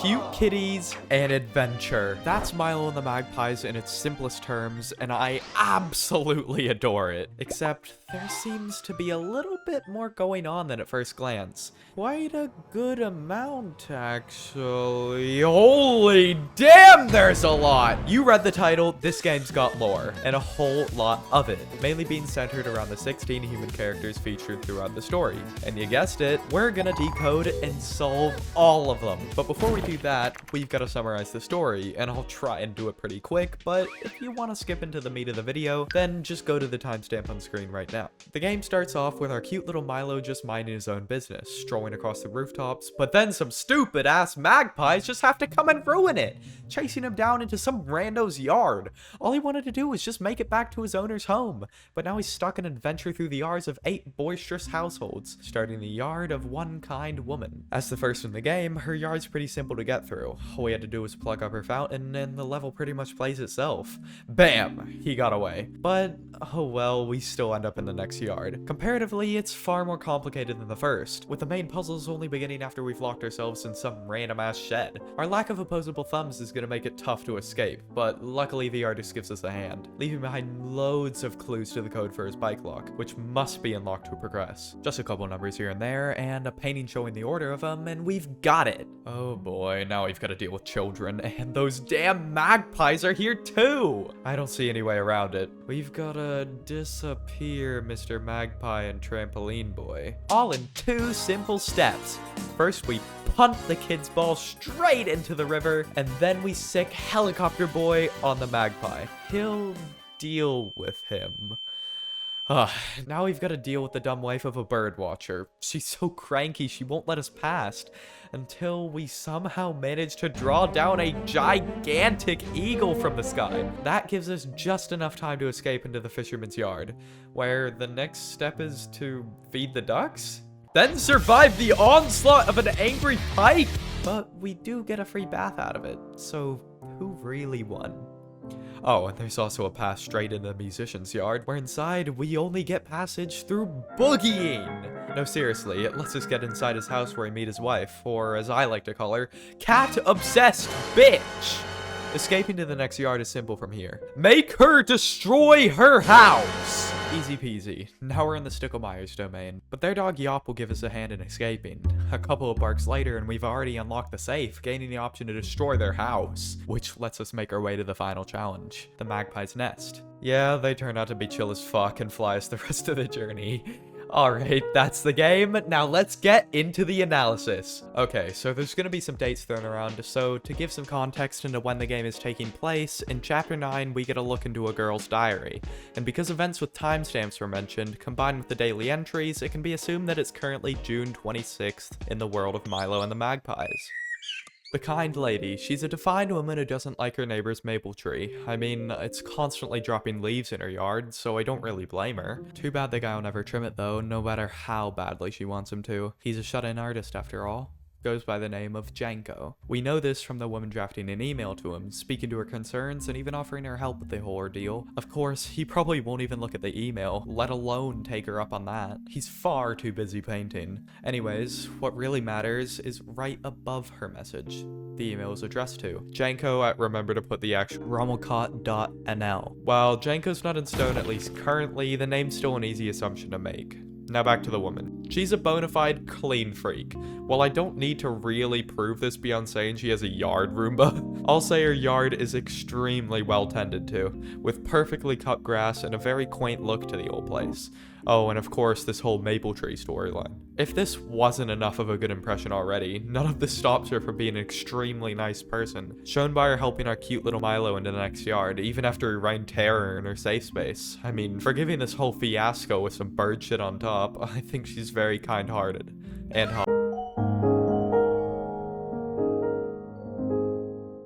cute kitties and adventure. That's Milo and the Magpies in its simplest terms, and I absolutely adore it. Except there seems to be a little bit more going on than at first glance. Quite a good amount, actually. Holy damn, there's a lot! You read the title, this game's got lore, and a whole lot of it, mainly being centered around the 16 human characters featured throughout the story. And you guessed it, we're gonna decode and solve all of them. But before we do that, we've got to summarize the story, and I'll try and do it pretty quick, but if you want to skip into the meat of the video, then just go to the timestamp on screen right now. The game starts off with our cute little Milo just minding his own business, strolling across the rooftops, but then some stupid ass magpies just have to come and ruin it, chasing him down into some rando's yard. All he wanted to do was just make it back to his owner's home, but now he's stuck in an adventure through the yards of 8 boisterous households, starting the yard of one kind woman. As the first in the game, her yard's pretty simple to get through. All we had to do was plug up her fountain, and the level pretty much plays itself. Bam! He got away. But, oh well, we still end up in the next yard. Comparatively, it's far more complicated than the first, with the main puzzles only beginning after we've locked ourselves in some random-ass shed. Our lack of opposable thumbs is gonna make it tough to escape, but luckily the artist gives us a hand, leaving behind loads of clues to the code for his bike lock, which must be unlocked to progress. Just a couple numbers here and there, and a painting showing the order of them, and we've got it. Oh boy, now we've got to deal with children, and those damn magpies are here too! I don't see any way around it. We've gotta disappear Mr. Magpie and Trampoline Boy. All in 2 simple steps. First, we punt the kid's ball straight into the river, and then we sick Helicopter Boy on the magpie. He'll deal with him. Now we've got to deal with the dumb wife of a birdwatcher. She's so cranky she won't let us past, until we somehow manage to draw down a gigantic eagle from the sky. That gives us just enough time to escape into the fisherman's yard, where the next step is to feed the ducks? Then survive the onslaught of an angry pike! But we do get a free bath out of it, so who really won? Oh, and there's also a path straight into the musician's yard, where inside we only get passage through boogieing. No, seriously, it lets us get inside his house where we meet his wife, or as I like to call her, cat-obsessed bitch. Escaping to the next yard is simple from here. Make her destroy her house! Easy peasy. Now we're in the Stikkelmeijers domain, but their dog Yop will give us a hand in escaping. A couple of barks later and we've already unlocked the safe, gaining the option to destroy their house, which lets us make our way to the final challenge, the magpie's nest. Yeah, they turned out to be chill as fuck and fly us the rest of the journey. Alright, that's the game. Now let's get into the analysis. Okay, so there's gonna be some dates thrown around, so to give some context into when the game is taking place, in Chapter 9 we get a look into a girl's diary. And because events with timestamps were mentioned, combined with the daily entries, it can be assumed that it's currently June 26th in the world of Milo and the Magpies. The kind lady. She's a defined woman who doesn't like her neighbor's maple tree. I mean, it's constantly dropping leaves in her yard, so I don't really blame her. Too bad the guy will never trim it though, no matter how badly she wants him to. He's a shut-in artist after all. Goes by the name of Janko. We know this from the woman drafting an email to him, speaking to her concerns and even offering her help with the whole ordeal. Of course, he probably won't even look at the email, let alone take her up on that. He's far too busy painting. Anyways, what really matters is right above her message. The email is addressed to Janko at remember to put the actual rommelcott.nl. While Janko's not in stone, at least currently, the name's still an easy assumption to make. Now back to the woman. She's a bona fide clean freak. While I don't need to really prove this beyond saying she has a yard Roomba, I'll say her yard is extremely well tended to, with perfectly cut grass and a very quaint look to the old place. Oh, and of course this whole maple tree storyline. If this wasn't enough of a good impression already, none of this stops her from being an extremely nice person, shown by her helping our cute little Milo into the next yard, even after he rained terror in her safe space. I mean, forgiving this whole fiasco with some bird shit on top, I think she's very kind-hearted. And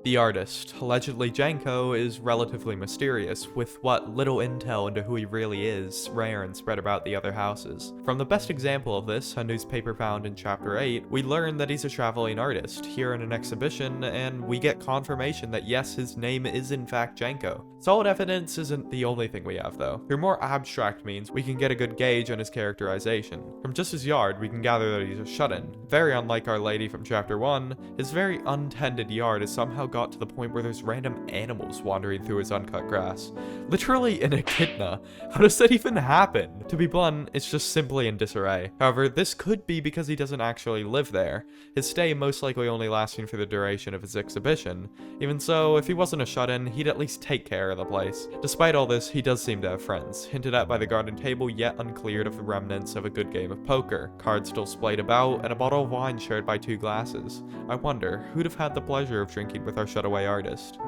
The artist, allegedly Janko, is relatively mysterious, with what little intel into who he really is rare and spread about the other houses. From the best example of this, a newspaper found in chapter 8, we learn that he's a traveling artist, here in an exhibition, and we get confirmation that yes, his name is in fact Janko. Solid evidence isn't the only thing we have though. Through more abstract means, we can get a good gauge on his characterization. From just his yard, we can gather that he's a shut-in. Very unlike Our Lady from chapter 1, his very untended yard has somehow got to the point where there's random animals wandering through his uncut grass. Literally an echidna. How does that even happen? To be blunt, it's just simply in disarray. However, this could be because he doesn't actually live there, his stay most likely only lasting for the duration of his exhibition. Even so, if he wasn't a shut-in, he'd at least take care of the place. Despite all this, he does seem to have friends, hinted at by the garden table yet uncleared of the remnants of a good game of poker, cards still splayed about, and a bottle of wine shared by 2 glasses. I wonder, who'd have had the pleasure of drinking with our shutaway artist?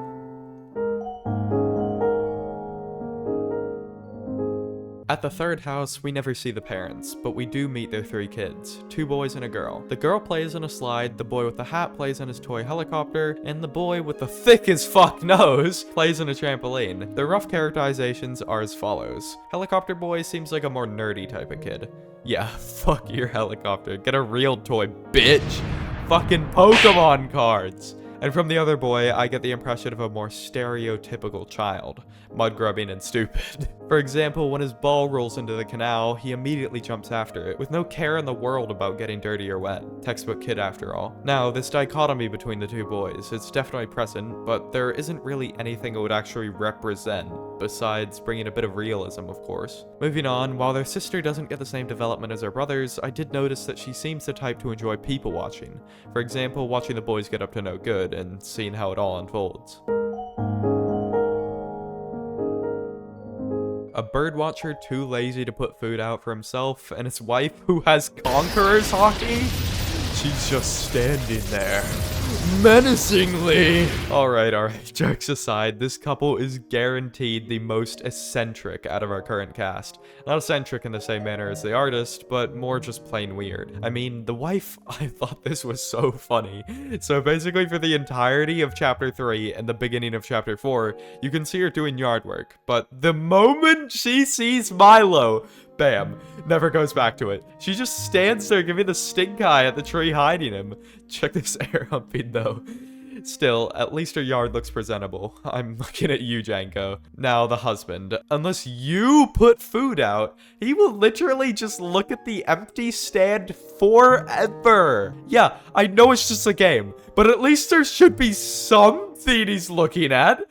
At the third house, we never see the parents, but we do meet their 3 kids, 2 boys and a girl. The girl plays on a slide, the boy with the hat plays on his toy helicopter, and the boy with the thick as fuck nose plays on a trampoline. The rough characterizations are as follows. Helicopter boy seems like a more nerdy type of kid. Yeah, fuck your helicopter, get a real toy, bitch! Fucking Pokemon cards! And from the other boy, I get the impression of a more stereotypical child, mud-grubbing and stupid. For example, when his ball rolls into the canal, he immediately jumps after it, with no care in the world about getting dirty or wet. Textbook kid after all. Now, this dichotomy between the 2 boys, it's definitely present, but there isn't really anything it would actually represent, besides bringing a bit of realism, of course. Moving on, while their sister doesn't get the same development as her brothers, I did notice that she seems the type to enjoy people watching. For example, watching the boys get up to no good, and seeing how it all unfolds. A birdwatcher too lazy to put food out for himself, and his wife who has conqueror's hockey? She's just standing there, menacingly. Alright, jokes aside, this couple is guaranteed the most eccentric out of our current cast. Not eccentric in the same manner as the artist, but more just plain weird. I mean, the wife, I thought this was so funny. So basically for the entirety of chapter 3 and the beginning of chapter 4, you can see her doing yard work, but the moment she sees Milo, bam, never goes back to it. She just stands there giving the stink eye at the tree hiding him. Check this air humping though. Still, at least her yard looks presentable. I'm looking at you, Janko. Now, the husband. Unless you put food out, he will literally just look at the empty stand forever. Yeah, I know it's just a game, but at least there should be something he's looking at.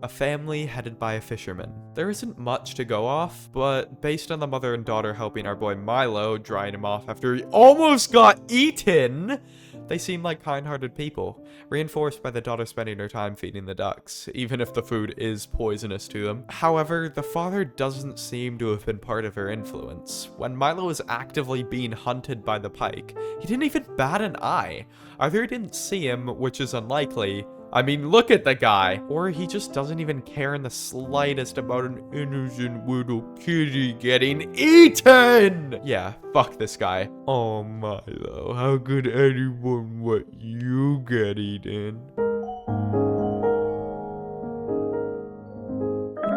A family headed by a fisherman. There isn't much to go off, but based on the mother and daughter helping our boy Milo, drying him off after he almost got eaten, they seem like kind-hearted people, reinforced by the daughter spending her time feeding the ducks, even if the food is poisonous to them. However, the father doesn't seem to have been part of her influence. When Milo was actively being hunted by the pike, he didn't even bat an eye. Either he didn't see him, which is unlikely, I mean, look at the guy. Or he just doesn't even care in the slightest about an innocent little kitty getting eaten. Yeah, fuck this guy. Oh, Milo, how could anyone let you get eaten?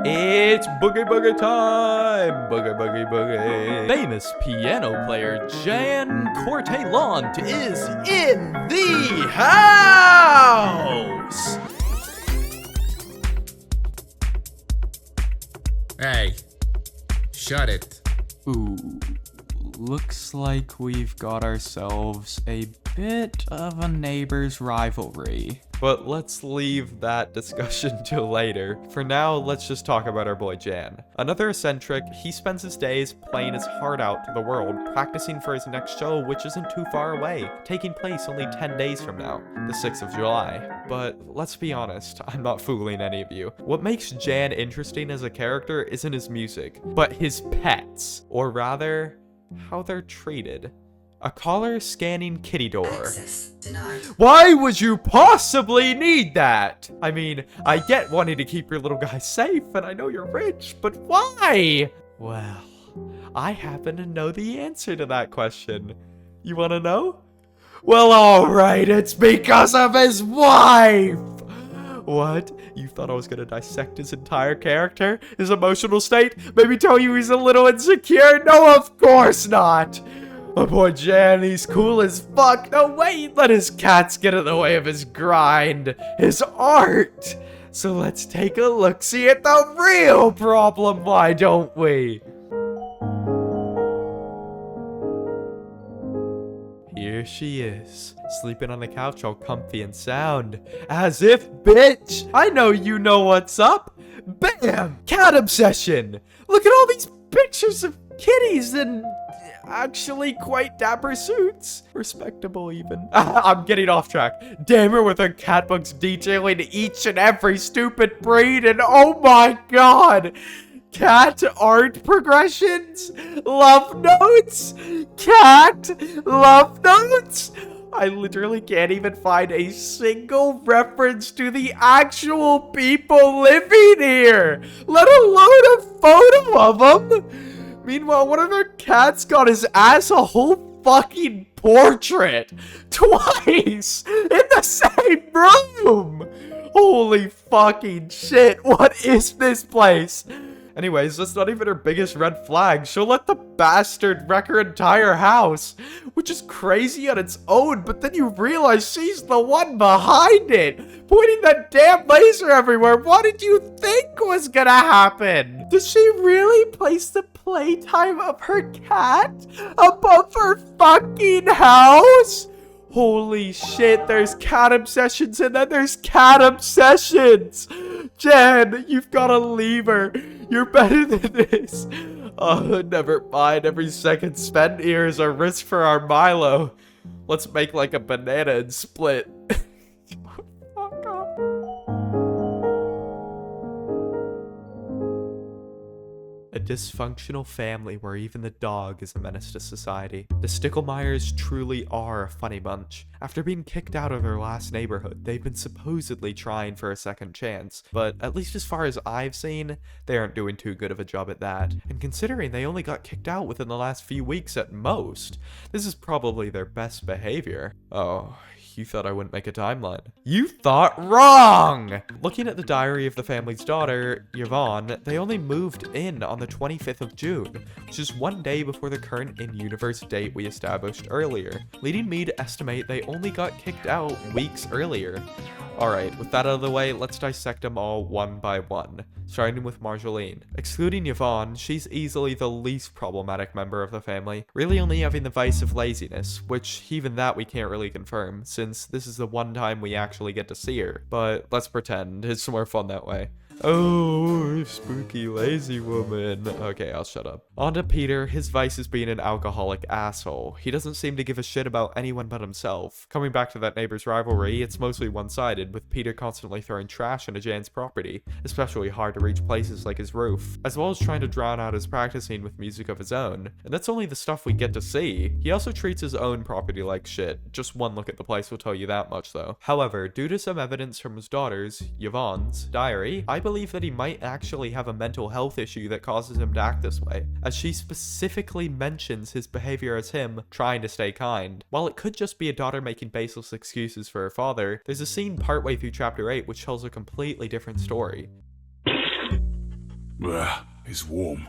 It's boogie boogie time! Boogie boogie boogie. Famous piano player Jan Cortelant is in the house! Hey, shut it. Ooh, looks like we've got ourselves a bit of a neighbor's rivalry. But let's leave that discussion till later. For now, let's just talk about our boy Jan. Another eccentric, he spends his days playing his heart out to the world, practicing for his next show, which isn't too far away, taking place only 10 days from now, the 6th of July. But let's be honest, I'm not fooling any of you. What makes Jan interesting as a character isn't his music, but his pets, or rather, how they're treated. A caller scanning kitty door. Access denied. Why would you possibly need that? I mean, I get wanting to keep your little guy safe, and I know you're rich, but why? Well, I happen to know the answer to that question. You want to know? Well, alright, it's because of his wife! What? You thought I was gonna dissect his entire character? His emotional state? Maybe tell you he's a little insecure? No, of course not! My boy Jan, he's cool as fuck. No way, let his cats get in the way of his grind. His art! So let's take a look-see at the real problem, why don't we? Here she is, sleeping on the couch all comfy and sound. As if, bitch! I know you know what's up! Bam! Cat obsession! Look at all these pictures of kitties in actually quite dapper suits. Respectable even. I'm getting off track. Damn her with her cat books detailing each and every stupid breed, and oh my god! Cat art progressions? Love notes? Cat love notes? I literally can't even find a single reference to the actual people living here, let alone a photo of them. Meanwhile, one of their cats got his ass a whole fucking portrait twice in the same room. Holy fucking shit, what is this place? Anyways, that's not even her biggest red flag. She'll let the bastard wreck her entire house, which is crazy on its own, but then you realize she's the one behind it, pointing that damn laser everywhere. What did you think was gonna happen? Does she really place the playtime of her cat above her fucking house? Holy shit, there's cat obsessions and then there's cat obsessions. Jen, you've gotta leave her. You're better than this. Oh, never mind. Every second spent here is a risk for our Milo. Let's make like a banana and split. Fuck off. A dysfunctional family where even the dog is a menace to society. The Stikkelmeijers truly are a funny bunch. After being kicked out of their last neighborhood, they've been supposedly trying for a second chance, but at least as far as I've seen, they aren't doing too good of a job at that. And considering they only got kicked out within the last few weeks at most, this is probably their best behavior. Oh, you thought I wouldn't make a timeline. You thought wrong! Looking at the diary of the family's daughter, Yvonne, they only moved in on the 25th of June, which is one day before the current in-universe date we established earlier, leading me to estimate they only got kicked out weeks earlier. Alright, with that out of the way, let's dissect them all one by one, starting with Marjolaine. Excluding Yvonne, she's easily the least problematic member of the family, really only having the vice of laziness, which even that we can't really confirm, since this is the one time we actually get to see her. But let's pretend, it's more fun that way. Oh, spooky lazy woman. Okay, I'll shut up. On to Peter, his vice is being an alcoholic asshole. He doesn't seem to give a shit about anyone but himself. Coming back to that neighbor's rivalry, it's mostly one-sided, with Peter constantly throwing trash into Jan's property, especially hard to reach places like his roof, as well as trying to drown out his practicing with music of his own. And that's only the stuff we get to see. He also treats his own property like shit. Just one look at the place will tell you that much though. However, due to some evidence from his daughter's, Yvonne's, diary, I believe that he might actually have a mental health issue that causes him to act this way, as she specifically mentions his behavior as him trying to stay kind. While it could just be a daughter making baseless excuses for her father, there's a scene partway through chapter 8 which tells a completely different story. It's warm.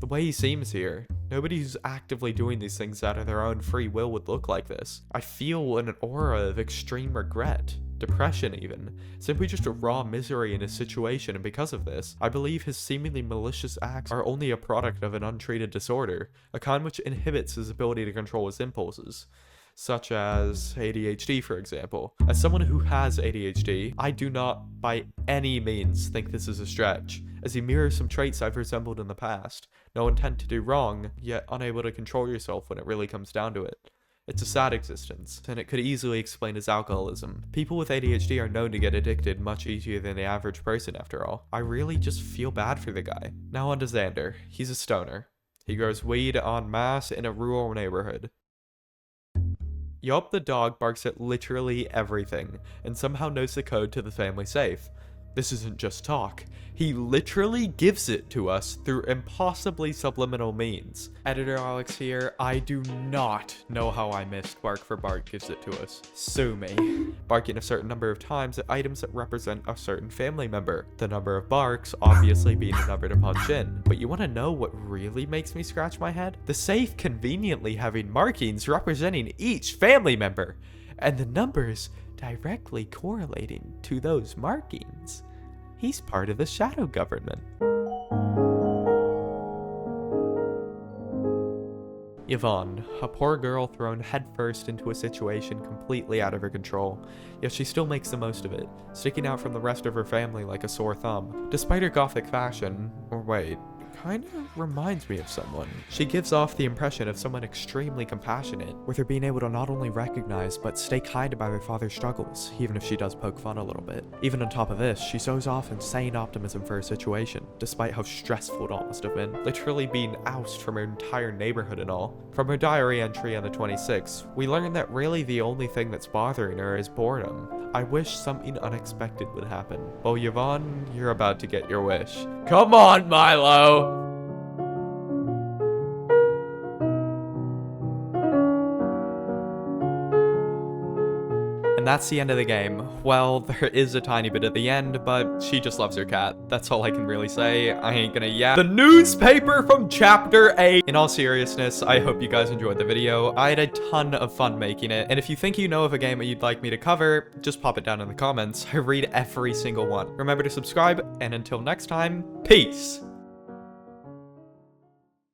The way he seems here, nobody who's actively doing these things out of their own free will would look like this. I feel an aura of extreme regret, depression even, simply just a raw misery in his situation, and because of this, I believe his seemingly malicious acts are only a product of an untreated disorder, a kind which inhibits his ability to control his impulses. Such as ADHD, for example. As someone who has ADHD, I do not by any means think this is a stretch, as he mirrors some traits I've resembled in the past. No intent to do wrong, yet unable to control yourself when it really comes down to it. It's a sad existence, and it could easily explain his alcoholism. People with ADHD are known to get addicted much easier than the average person after all. I really just feel bad for the guy. Now on to Xander. He's a stoner. He grows weed en masse in a rural neighborhood. Yup, the dog barks at literally everything, and somehow knows the code to the family safe. This isn't just talk. He literally gives it to us through impossibly subliminal means. Editor Alex here. I do not know how I missed Bark for Bark gives it to us. Sue me. Barking a certain number of times at items that represent a certain family member. The number of barks obviously being the number to punch in. But you want to know what really makes me scratch my head? The safe conveniently having markings representing each family member. And the numbers directly correlating to those markings. He's part of the shadow government. Yvonne, a poor girl thrown headfirst into a situation completely out of her control, yet she still makes the most of it, sticking out from the rest of her family like a sore thumb. Despite her gothic fashion, or wait, kind of reminds me of someone. She gives off the impression of someone extremely compassionate, with her being able to not only recognize but stay kind about her father's struggles, even if she does poke fun a little bit. Even on top of this, she shows off insane optimism for her situation, despite how stressful it all must have been, literally being ousted from her entire neighborhood and all. From her diary entry on the 26th, we learn that really the only thing that's bothering her is boredom. I wish something unexpected would happen. Well, Yvonne, you're about to get your wish. Come on, Milo! And that's the end of the game. Well, there is a tiny bit at the end, but she just loves her cat. That's all I can really say. I ain't gonna yap. The newspaper from chapter 8. In all seriousness, I hope you guys enjoyed the video. I had a ton of fun making it. And if you think you know of a game that you'd like me to cover, just pop it down in the comments. I read every single one. Remember to subscribe, and until next time, peace.